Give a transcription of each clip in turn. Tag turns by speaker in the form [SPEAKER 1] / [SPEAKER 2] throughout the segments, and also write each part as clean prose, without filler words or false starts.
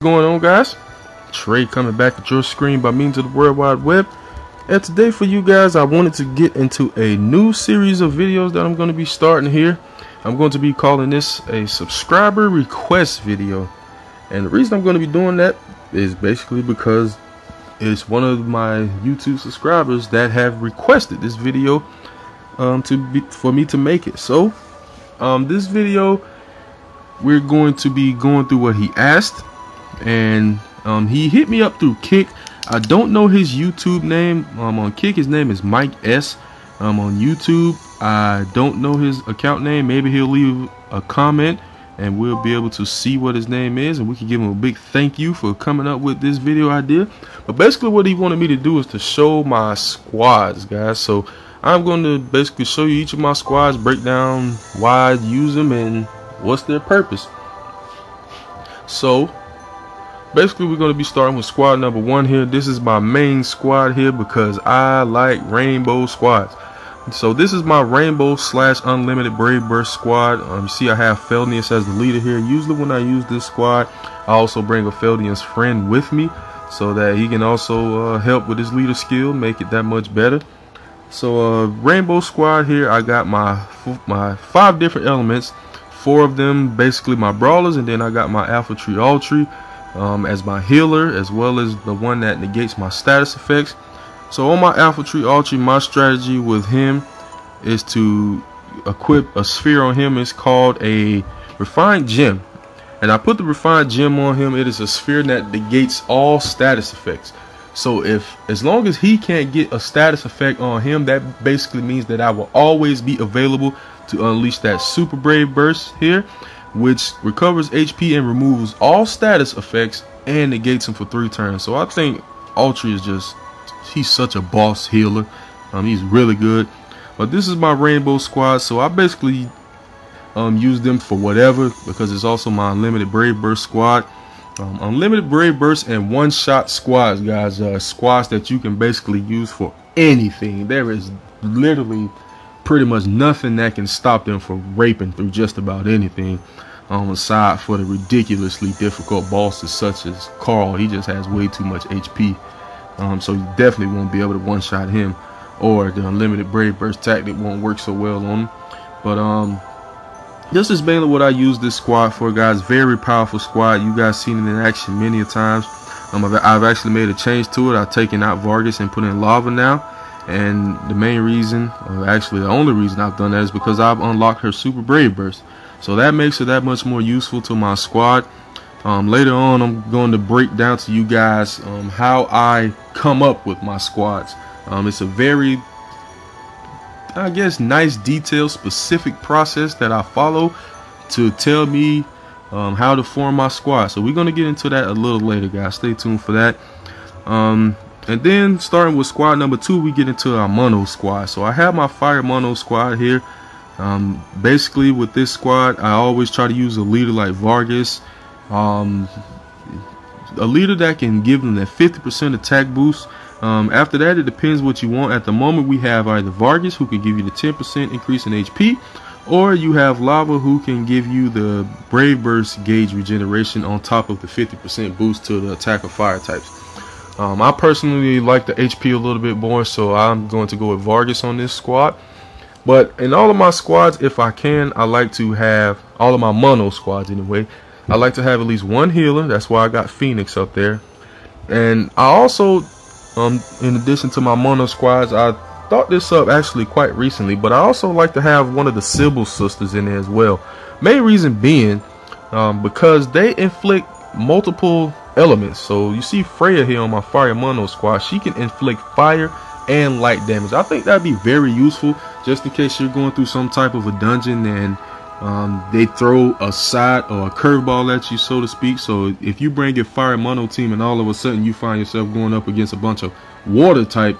[SPEAKER 1] Going on, guys? Trey coming back at your screen by means of the World Wide Web. And today for you guys, I wanted to get into a new series of videos that I'm going to be starting here. I'm going to be calling this a subscriber request video. And the reason I'm going to be doing that is basically because it's one of my YouTube subscribers that have requested this video for me to make it. So this video, we're going to be going through what he asked. And he hit me up through Kick. I don't know his YouTube name. On Kick, his name is Mike S. On YouTube, I don't know his account name. Maybe he'll leave a comment and we'll be able to see what his name is, and we can give him a big thank you for coming up with this video idea. But basically what he wanted me to do is to show my squads, guys. So I'm going to basically show you each of my squads, break down why I use them and what's their purpose. So basically, we're going to be starting with squad number 1 here. This is my main squad here because I like rainbow squads. So this is my rainbow / unlimited brave burst squad. You see I have Feldius as the leader here. Usually when I use this squad, I also bring a Feldius friend with me so that he can also help with his leader skill, make it that much better. So rainbow squad here, I got my 5 different elements. 4 of them basically my brawlers, and then I got my Alpha Tree Altry as my healer, as well as the one that negates my status effects. So on my Alpha Tree Altry, my strategy with him is to equip a sphere on him. It's called a Refined Gem, and I put the Refined Gem on him. It is a sphere that negates all status effects. So as long as he can't get a status effect on him, that basically means that I will always be available to unleash that Super Brave Burst here, which recovers HP and removes all status effects and negates them for 3 turns. So I think Altry is he's such a boss healer. He's really good. But this is my rainbow squad, so I basically use them for whatever, because it's also my unlimited brave burst squad. Unlimited brave burst and one-shot squads, guys, squads that you can basically use for anything. There is literally pretty much nothing that can stop them from raping through just about anything, aside for the ridiculously difficult bosses such as Carl. He just has way too much HP, so you definitely won't be able to one-shot him, or the unlimited brave burst tactic won't work so well on him. But this is mainly what I use this squad for, guys. Very powerful squad. You guys seen it in action many a times. I've actually made a change to it. I've taken out Vargas and put in Lava now. And the main reason, or actually the only reason I've done that, is because I've unlocked her Super Brave Burst. So that makes her that much more useful to my squad. Later on, I'm going to break down to you guys how I come up with my squads. It's a very, I guess, nice, detailed, specific process that I follow to tell me how to form my squad. So we're going to get into that a little later, guys. Stay tuned for that. And then starting with squad number 2, we get into our mono squad. So I have my fire mono squad here. Basically with this squad, I always try to use a leader like Vargas, a leader that can give them that 50% attack boost. After that, it depends what you want. At the moment, we have either Vargas, who can give you the 10% increase in HP, or you have Lava, who can give you the Brave Burst gauge regeneration on top of the 50% boost to the attack of fire types. I personally like the HP a little bit more, so I'm going to go with Vargas on this squad. But in all of my squads, if I can, I like to have all of my mono squads anyway. I like to have at least 1 healer. That's why I got Phoenix up there. And I also, in addition to my mono squads, I thought this up actually quite recently, but I also like to have one of the Sybil sisters in there as well. Main reason being because they inflict multiple elements. So you see Freya here on my fire mono squad. She can inflict fire and light damage. I think that'd be very useful, just in case you're going through some type of a dungeon and they throw a side or a curveball at you, so to speak. So if you bring your fire mono team and all of a sudden you find yourself going up against a bunch of water type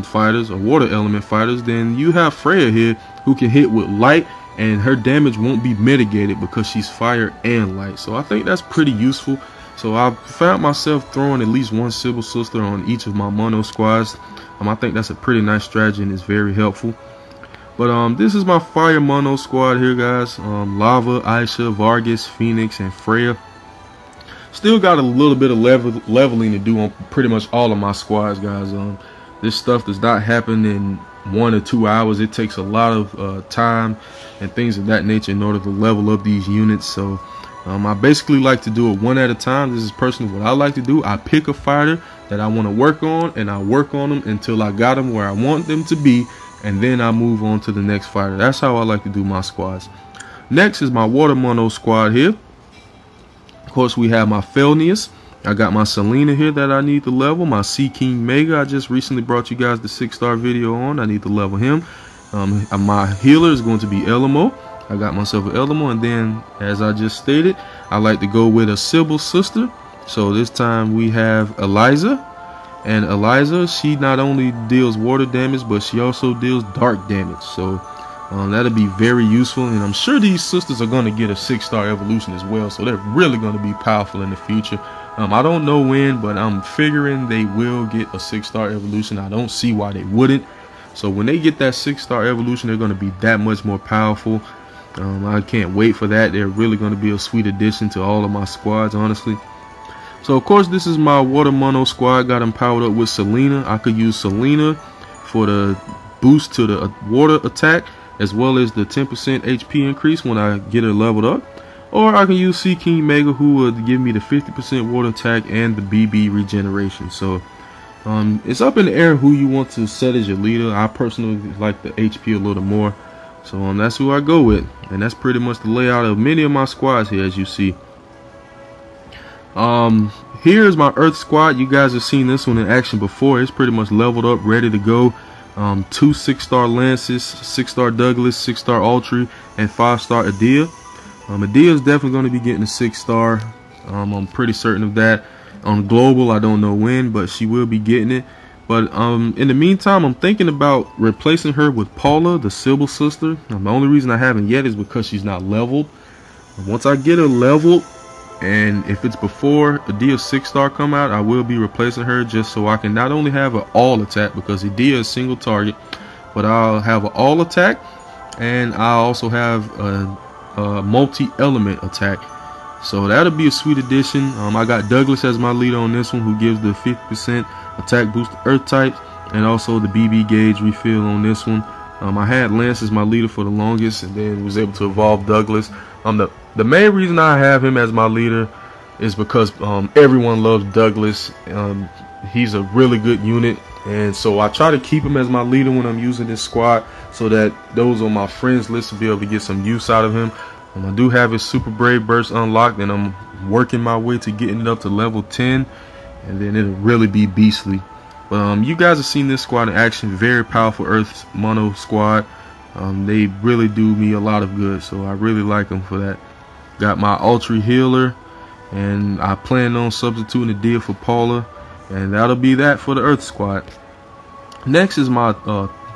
[SPEAKER 1] fighters or water element fighters, then you have Freya here who can hit with light, and her damage won't be mitigated because she's fire and light. So I think that's pretty useful. So I've found myself throwing at least 1 Sybil sister on each of my mono squads. I think that's a pretty nice strategy and it's very helpful. But this is my fire mono squad here, guys. Lava, Aisha, Vargas, Phoenix, and Freya. Still got a little bit of leveling to do on pretty much all of my squads, guys. This stuff does not happen in 1 or 2 hours. It takes a lot of time and things of that nature in order to level up these units. So I basically like to do it one at a time. This is personally what I like to do. I pick a fighter that I want to work on, and I work on them until I got them where I want them to be, and then I move on to the next fighter. That's how I like to do my squads. Next is my water mono squad here. Of course, we have my Felnius. I got my Selena here that I need to level. My Sea King Mega, I just recently brought you guys the 6-star video on. I need to level him. My healer is going to be Elimo. I got myself an Elimo, and then, as I just stated, I like to go with a Sybil sister. So this time we have Eliza. And Eliza, she not only deals water damage, but she also deals dark damage. So that'll be very useful, and I'm sure these sisters are going to get a 6-star evolution as well, so they're really going to be powerful in the future. I don't know when, but I'm figuring they will get a 6-star evolution. I don't see why they wouldn't. So when they get that 6-star evolution, they're going to be that much more powerful. I can't wait for that. They're really going to be a sweet addition to all of my squads, honestly. So of course, this is my water mono squad. Got them powered up with Selena. I could use Selena for the boost to the water attack, as well as the 10% HP increase when I get her leveled up. Or I can use Sea King Mega, who would give me the 50% water attack and the BB regeneration. So it's up in the air who you want to set as your leader. I personally like the HP a little more. So that's who I go with. And that's pretty much the layout of many of my squads here, as you see. Here's my Earth squad. You guys have seen this one in action before. It's pretty much leveled up, ready to go. 2 6-star Lances, 6-star Douglas, 6-star Ultri, and 5-star Adia. Adia is definitely going to be getting a 6-star. I'm pretty certain of that. On global, I don't know when, but she will be getting it. But in the meantime, I'm thinking about replacing her with Paula, the Sybil sister. The only reason I haven't yet is because she's not leveled. Once I get her leveled, and if it's before Adia 6-star come out, I will be replacing her, just so I can not only have an all attack, because Adia is single target, but I'll have an all attack, and I'll also have a multi-element attack. So that'll be a sweet addition. I got Douglas as my leader on this one, who gives the 50% attack boost to Earth types, and also the BB gauge refill on this one. I had Lance as my leader for the longest, and then was able to evolve Douglas. The main reason I have him as my leader is because everyone loves Douglas. He's a really good unit, and so I try to keep him as my leader when I'm using this squad, so that those on my friends list will be able to get some use out of him. I do have his Super Brave Burst unlocked, and I'm working my way to getting it up to level 10, and then it'll really be beastly. But you guys have seen this squad in action. Very powerful Earth mono squad. They really do me a lot of good, so I really like them for that. Got my Ultra healer, and I plan on substituting Adia for Paula, and that'll be that for the Earth squad. Next is my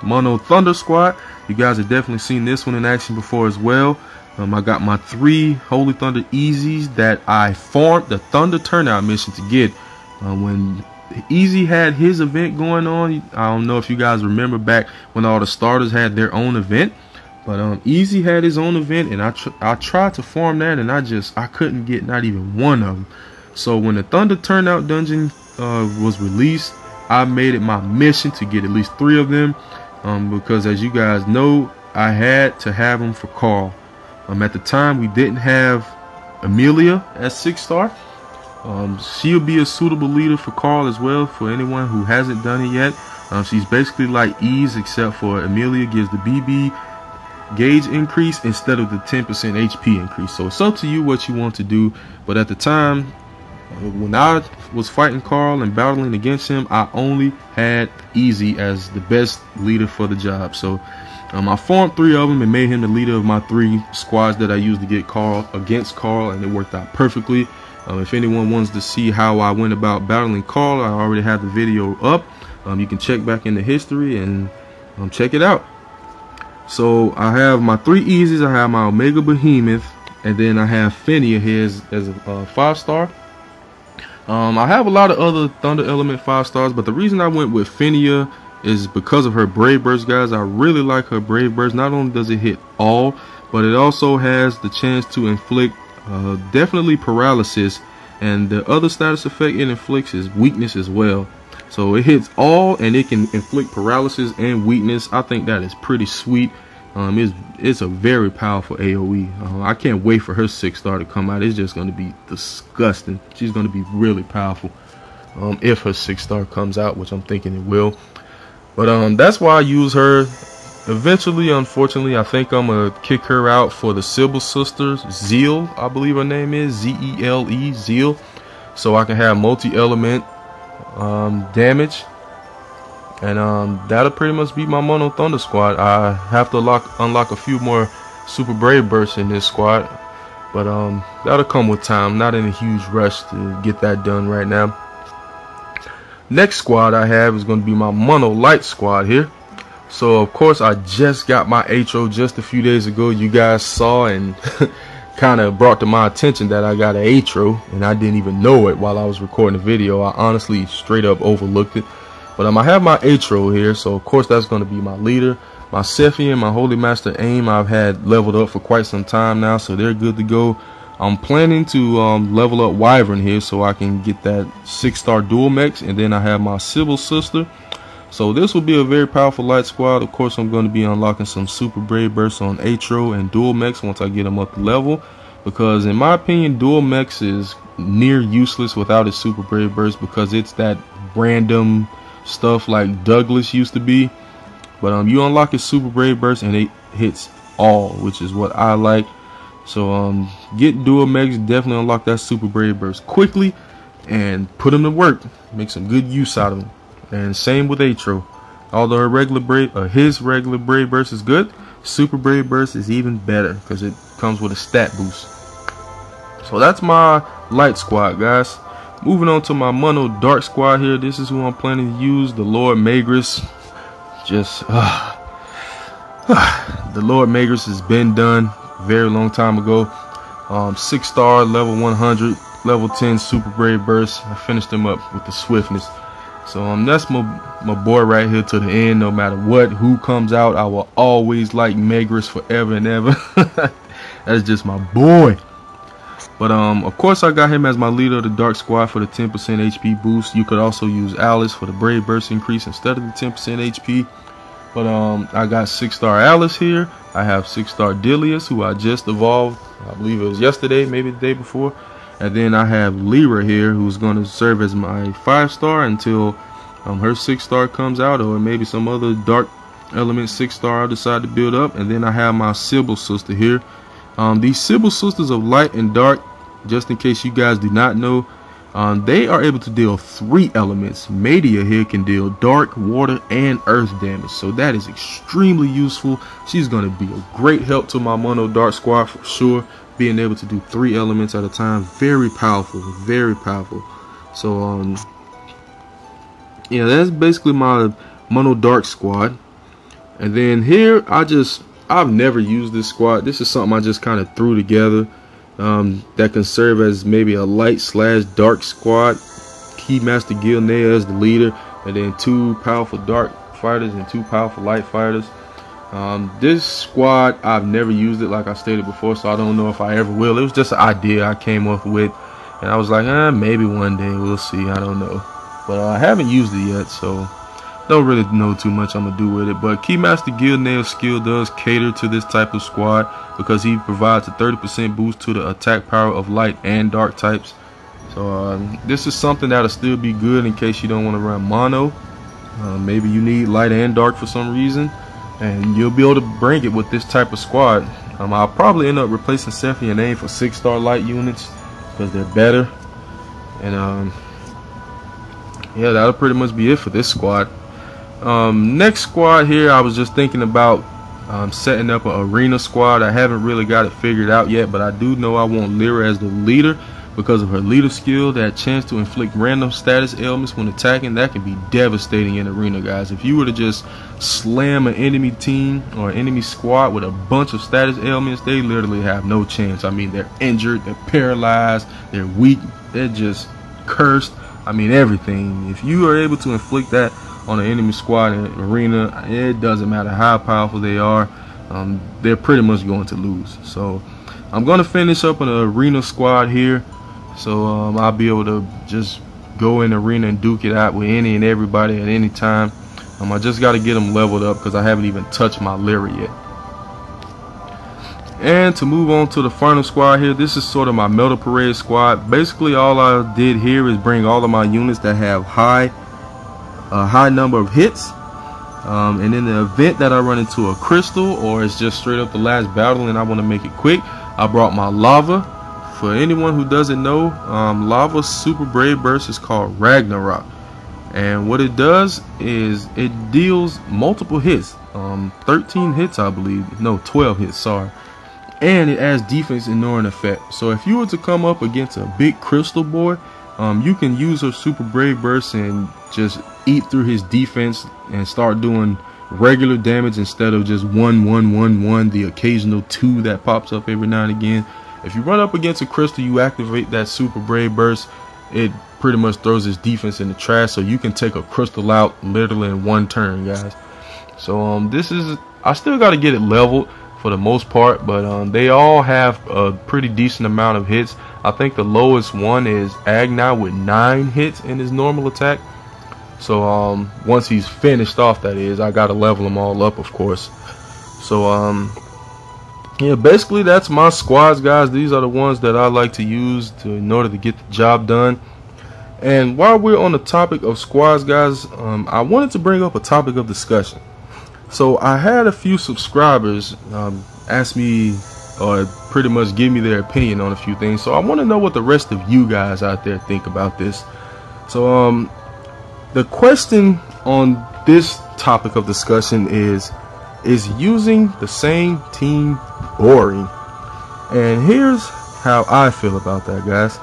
[SPEAKER 1] mono Thunder squad. You guys have definitely seen this one in action before as well. I got my 3 Holy Thunder Easies that I farmed the Thunder Turnout mission to get. When Easy had his event going on, I don't know if you guys remember back when all the starters had their own event, but Easy had his own event, and I tried to farm that, and I couldn't get not even one of them. So when the Thunder Turnout dungeon was released, I made it my mission to get at least 3 of them, because as you guys know, I had to have them for Carl. At the time, we didn't have Amelia as 6-star. She'll be a suitable leader for Carl as well, for anyone who hasn't done it yet. She's basically like Ease, except for Amelia gives the BB gauge increase instead of the 10% HP increase. So it's up to you what you want to do. But at the time, when I was fighting Carl and battling against him, I only had Easy as the best leader for the job. So I formed 3 of them and made him the leader of my 3 squads that I used to get against Carl, and it worked out perfectly. If anyone wants to see how I went about battling Carl, I already have the video up. You can check back in the history and check it out. So I have my 3 Easies. I have my Omega Behemoth, and then I have Fenia here as a 5-star. I have a lot of other Thunder Element 5-stars, but the reason I went with Fenia is because of her Brave Burst, guys. I really like her Brave Burst. Not only does it hit all, but it also has the chance to inflict definitely paralysis and the other status effect it inflicts is weakness as well. So it hits all, and it can inflict paralysis and weakness. I think that is pretty sweet. It's a very powerful AoE. I can't wait for her 6-star to come out. It's just going to be disgusting. She's going to be really powerful if her 6-star comes out, which I'm thinking it will. But that's why I use her. Eventually, unfortunately, I think I'm going to kick her out for the Sibyl Sisters. Zeal, I believe her name is. Z-E-L-E, Zeal. So I can have multi-element damage. And that'll pretty much be my Mono Thunder squad. I have to unlock a few more Super Brave Bursts in this squad, but that'll come with time. Not in a huge rush to get that done right now. Next squad I have is going to be my Mono Light squad here. So of course I just got my Atro just a few days ago. You guys saw and kind of brought to my attention that I got an Atro, and I didn't even know it while I was recording the video. I honestly straight up overlooked it. But I have my Atro here, so of course that's going to be my leader. My Sephi and my Holy Master Aim I've had leveled up for quite some time now, so they're good to go. I'm planning to level up Wyvern here so I can get that 6-star dual mechs, and then I have my Sibyl Sister. So this will be a very powerful light squad. Of course I'm going to be unlocking some Super Brave Bursts on Atro and dual mechs once I get them up to level, because in my opinion dual mechs is near useless without its Super Brave Burst, because it's that random stuff like Douglas used to be. But you unlock his Super Brave Burst and it hits all, which is what I like. So get dual mechs, definitely unlock that Super Brave Burst quickly and put them to work. Make some good use out of them. And same with Atro. Although his regular Brave Burst is good, Super Brave Burst is even better because it comes with a stat boost. So that's my light squad, guys. Moving on to my Mono Dark squad here. This is who I'm planning to use. The Lord Magress. Just the Lord Magress has been done a very long time ago. 6-star, level 100, level 10 Super Brave Burst. I finished him up with the swiftness. So that's my boy right here to the end. No matter who comes out, I will always like Magress forever and ever. That's just my boy. But of course I got him as my leader of the Dark squad for the 10% HP boost. You could also use Alice for the Brave Burst increase instead of the 10% HP. But I got 6-star Alice here. I have 6-star Dilius, who I just evolved. I believe it was yesterday, maybe the day before. And then I have Lyra here, who's going to serve as my 5-star until her 6-star comes out, or maybe some other Dark Element 6-star I decide to build up. And then I have my Sibyl Sister here. These Sibyl Sisters of Light and Dark, just in case you guys do not know, they are able to deal 3 elements. Media here can deal dark, water, and earth damage, so that is extremely useful. She's going to be a great help to my Mono Dark squad for sure. Being able to do 3 elements at a time, very powerful, very powerful. So yeah, that's basically my Mono Dark squad. And then here I've never used this squad. This is something I just kind of threw together that can serve as maybe a light/dark squad. Keymaster Gilnea as the leader, and then 2 powerful dark fighters and 2 powerful light fighters. This squad, I've never used it like I stated before, so I don't know if I ever will. It was just an idea I came up with, and I was like, maybe one day, we'll see. I don't know, but I haven't used it yet, so don't really know too much I'm gonna do with it. But Keymaster Gilnea's skill does cater to this type of squad because he provides a 30% boost to the attack power of light and dark types. So this is something that'll still be good in case you don't want to run mono. Maybe you need light and dark for some reason, and you'll be able to bring it with this type of squad. I'll probably end up replacing Sephi and Aim for 6-star light units because they're better. And yeah, that'll pretty much be it for this squad. Next squad here, I was just thinking about setting up an arena squad. I haven't really got it figured out yet, but I do know I want Lyra as the leader because of her leader skill. That chance to inflict random status ailments when attacking, that can be devastating in arena, guys. If you were to just slam an enemy team or an enemy squad with a bunch of status ailments, they literally have no chance. I mean, they're injured, they're paralyzed, they're weak, they're just cursed. I mean, everything. If you are able to inflict that on an enemy squad in arena, it doesn't matter how powerful they are, they're pretty much going to lose. So I'm going to finish up an arena squad here So I'll be able to just go in the arena and duke it out with any and everybody at any time. I just got to get them leveled up because I haven't even touched my Lyra yet. And to move on to the final squad here, this is sort of my Metal Parade squad. Basically all I did here is bring all of my units that have a high number of hits. And in the event that I run into a crystal, or it's just straight up the last battle and I want to make it quick, I brought my Lava. For anyone who doesn't know, Lava's Super Brave Burst is called Ragnarok. And what it does is it deals multiple hits. 13 hits, I believe. No, 12 hits, sorry. And it adds defense ignoring effect. So if you were to come up against a big crystal boy, you can use her Super Brave Burst and just eat through his defense and start doing regular damage instead of just 1-1-1-1, the occasional 2 that pops up every now and again. If you run up against a crystal, you activate that Super Brave Burst, it pretty much throws his defense in the trash, so you can take a crystal out literally in one turn, guys. So this is, I still got to get it leveled for the most part, but they all have a pretty decent amount of hits. I think the lowest one is Agni with 9 hits in his normal attack. So once he's finished off, that is, I got to level them all up, of course. So yeah, basically that's my squads, guys. These are the ones that I like to use in order to get the job done. And while we're on the topic of squads, guys, I wanted to bring up a topic of discussion. So I had a few subscribers ask me, or pretty much give me their opinion on a few things. So I want to know what the rest of you guys out there think about this. So the question on this topic of discussion is using the same team boring? And here's how I feel about that, guys.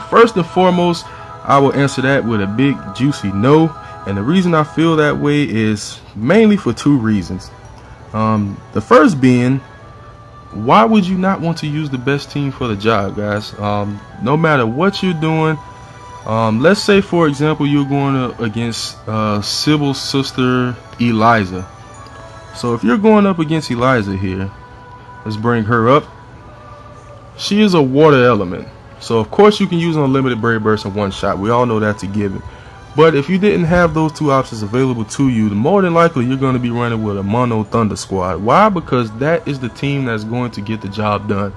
[SPEAKER 1] First and foremost, I will answer that with a big juicy no. And the reason I feel that way is mainly for 2 reasons. The first being, why would you not want to use the best team for the job, guys? No matter what you're doing, let's say for example you're going against Sibyl's sister Eliza. So if you're going up against Eliza here, let's bring her up. She is a water element, so of course you can use unlimited Brave Burst in one shot. We all know that's a given. But if you didn't have those 2 options available to you, then more than likely you're going to be running with a Mono Thunder squad. Why? Because that is the team that's going to get the job done.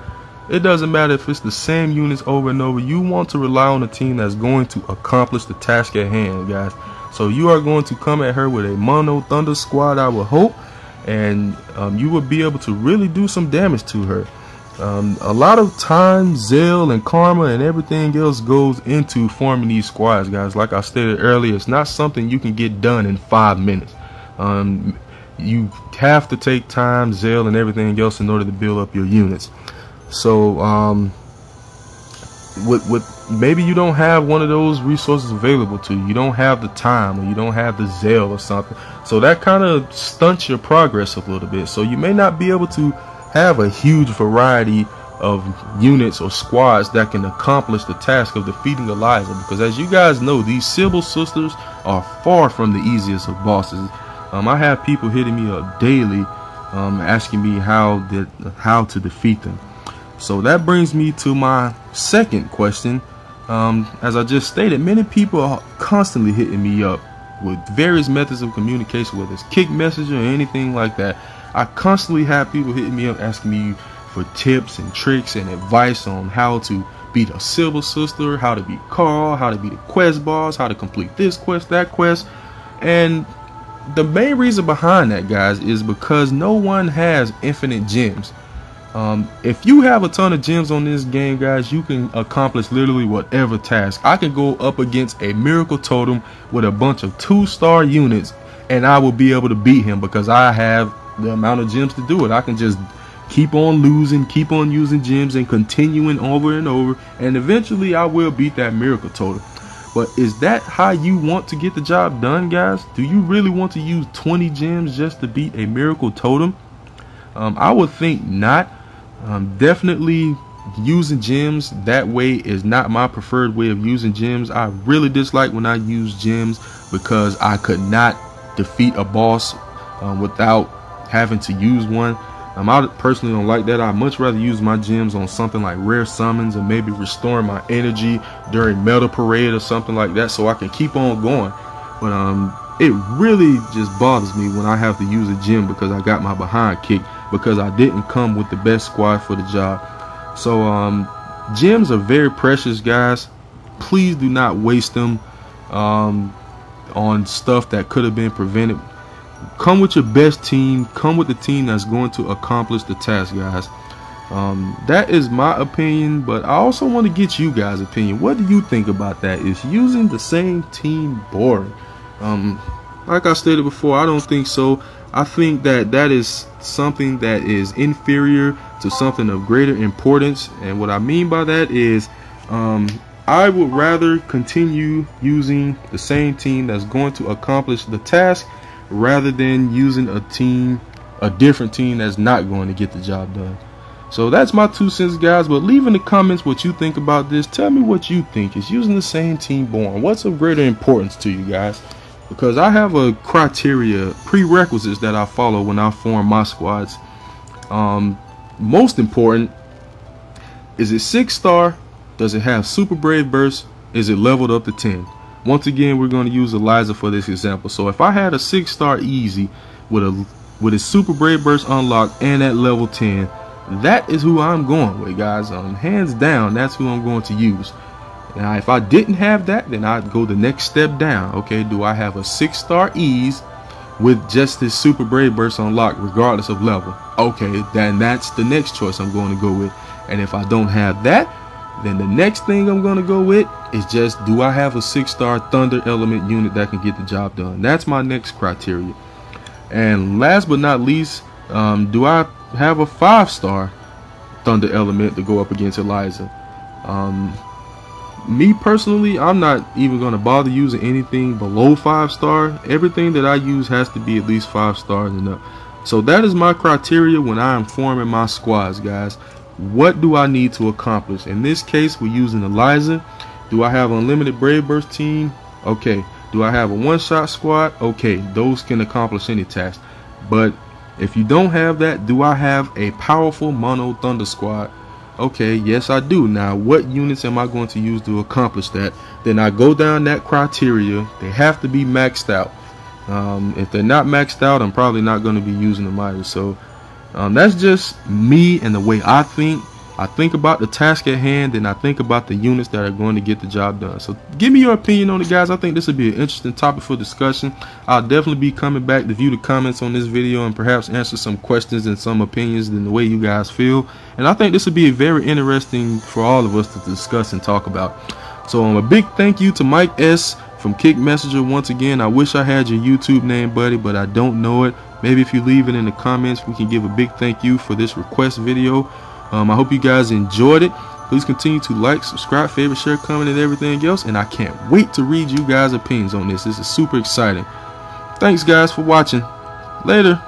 [SPEAKER 1] It doesn't matter if it's the same units over and over. You want to rely on a team that's going to accomplish the task at hand, guys. So you are going to come at her with a Mono Thunder squad, I would hope, and you will be able to really do some damage to her. A lot of time, zeal, and karma, and everything else goes into forming these squads, guys. Like I stated earlier, it's not something you can get done in 5 minutes. You have to take time, zeal, and everything else in order to build up your units. So maybe you don't have one of those resources available to you. You don't have the time, or you don't have the zeal or something. So that kind of stunts your progress a little bit. So you may not be able to have a huge variety of units or squads that can accomplish the task of defeating Eliza, because as you guys know, these Sibyl sisters are far from the easiest of bosses. I have people hitting me up daily asking me how to defeat them. So that brings me to my second question. As I just stated, many people are constantly hitting me up with various methods of communication, whether it's Kick Messenger or anything like that. I constantly have people hitting me up asking me for tips and tricks and advice on how to beat a Sibyl sister, how to beat Carl, how to beat a quest boss, how to complete this quest, that quest. And the main reason behind that, guys, is because no one has infinite gems. If you have a ton of gems on this game, guys, you can accomplish literally whatever task. I can go up against a Miracle Totem with a bunch of 2-star units, and I will be able to beat him because I have the amount of gems to do it. I can just keep on losing, keep on using gems, and continuing over and over, and eventually I will beat that Miracle Totem. But is that how you want to get the job done, guys? Do you really want to use 20 gems just to beat a Miracle Totem? I would think not. Definitely using gems that way is not my preferred way of using gems. I really dislike when I use gems because I could not defeat a boss without having to use one. I personally don't like that. I'd much rather use my gems on something like rare summons, or maybe restoring my energy during Meta Parade or something like that, so I can keep on going. But it really just bothers me when I have to use a gem because I got my behind kicked because I didn't come with the best squad for the job. So gems are very precious, guys. Please do not waste them on stuff that could have been prevented. Come with your best team. Come with the team that's going to accomplish the task, guys. That is my opinion, but I also want to get you guys' opinion. What do you think about that? Is using the same team boring? Like I stated before, I don't think so. I think that that is something that is inferior to something of greater importance. And what I mean by that is I would rather continue using the same team that's going to accomplish the task rather than using a different team that's not going to get the job done. So that's my 2 cents, guys. But leave in the comments what you think about this. Tell me what you think. Is using the same team boring? What's of greater importance to you guys? Because I have a criteria, prerequisites that I follow when I form my squads. Most important, is it 6-star? Does it have super brave burst? Is it leveled up to 10? Once again, we're going to use Eliza for this example. So if I had a 6-star easy with a super brave burst unlocked and at level 10, that is who I'm going with, guys. Hands down, that's who I'm going to use. Now if I didn't have that, then I'd go the next step down. Okay, do I have a 6-star ease with just this super brave burst unlocked regardless of level? Okay, then that's the next choice I'm going to go with. And if I don't have that, then the next thing I'm going to go with is just, do I have a 6-star thunder element unit that can get the job done? That's my next criteria. And last but not least, do I have a 5-star thunder element to go up against Eliza? Me personally, I'm not even going to bother using anything below 5-star. Everything that I use has to be at least 5 stars and up. So that is my criteria when I am forming my squads, guys. What do I need to accomplish? In this case, we're using Eliza. Do I have unlimited brave burst team? Okay. Do I have a one-shot squad? Okay, those can accomplish any task. But if you don't have that, do I have a powerful mono thunder squad? Okay, yes I do. Now what units am I going to use to accomplish that? Then I go down that criteria. They have to be maxed out. If they're not maxed out, I'm probably not going to be using them either. So that's just me and the way I think. I think about the task at hand, and I think about the units that are going to get the job done. So give me your opinion on it, guys. I think this would be an interesting topic for discussion. I'll definitely be coming back to view the comments on this video and perhaps answer some questions and some opinions in the way you guys feel. And I think this would be very interesting for all of us to discuss and talk about. So a big thank you to Mike S from Kick Messenger once again. I wish I had your YouTube name, buddy, but I don't know it. Maybe if you leave it in the comments, we can give a big thank you for this request video. I hope you guys enjoyed it. Please continue to like, subscribe, favorite, share, comment, and everything else. And I can't wait to read you guys' opinions on this. This is super exciting. Thanks, guys, for watching. Later.